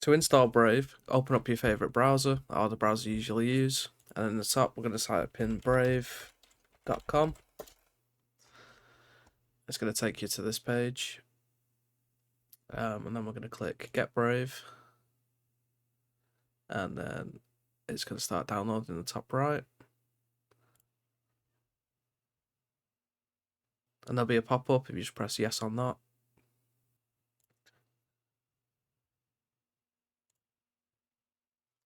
To install Brave, open up your favourite browser or the browser you usually use, and in the top we're going to type in brave.com. It's going to take you to this page, and then we're going to click Get Brave, and then it's going to start downloading in the top right. And there'll be a pop-up if you just press yes on that.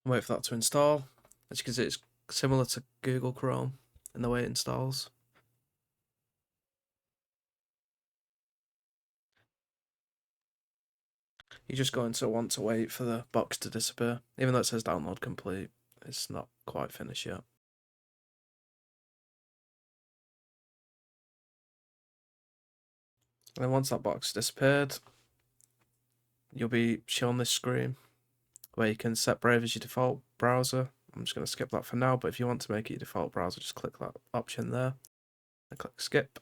Wait for that to install. As you can see, it's similar to Google Chrome in the way it installs. You're just going to want to wait for the box to disappear. Even though it says download complete, it's not quite finished yet. And then once that box disappeared, you'll be shown this screen where you can set Brave as your default browser. I'm just going to skip that for now, but if you want to make it your default browser, just click that option there and click skip.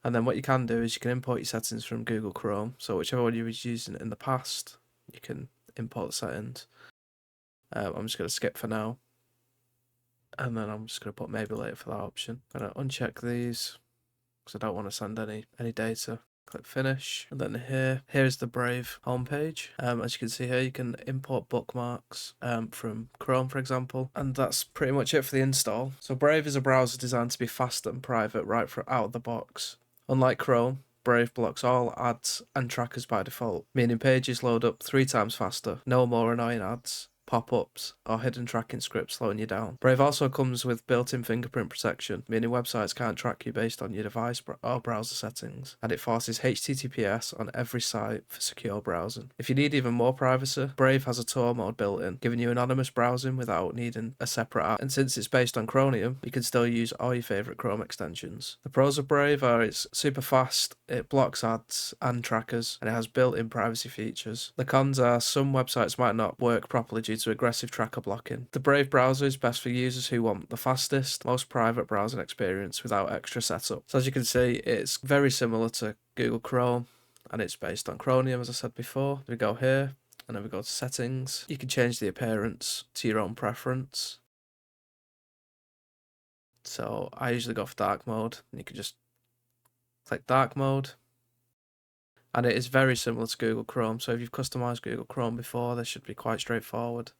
And then what you can do is you can import your settings from Google Chrome. So whichever one you was using in the past, you can import the settings. I'm just going to skip for now. And then I'm just going to put maybe later for that option. I'm going to uncheck these because I don't want to send any data. Click finish, and then here's the Brave homepage. As you can see here, you can import bookmarks from Chrome, for example, and that's pretty much it for the install. So Brave is a browser designed to be fast and private right out of the box. Unlike Chrome, Brave blocks all ads and trackers by default, meaning pages load up 3 times faster, no more annoying ads, pop-ups, or hidden tracking scripts slowing you down. Brave also comes with built-in fingerprint protection, meaning websites can't track you based on your device or browser settings, and it forces HTTPS on every site for secure browsing. If you need even more privacy, Brave has a Tor mode built in, giving you anonymous browsing without needing a separate app, and since it's based on Chromium, you can still use all your favourite Chrome extensions. The pros of Brave are it's super fast, it blocks ads and trackers, and it has built-in privacy features. The cons are some websites might not work properly due to aggressive tracker blocking. The Brave browser is best for users who want the fastest, most private browsing experience without extra setup. So as you can see, it's very similar to Google Chrome, and it's based on Chromium, as I said before. We go here, and then we go to settings. You can change the appearance to your own preference. So I usually go for dark mode, and you can just click dark mode. And it is very similar to Google Chrome, so if you've customized Google Chrome before, this should be quite straightforward.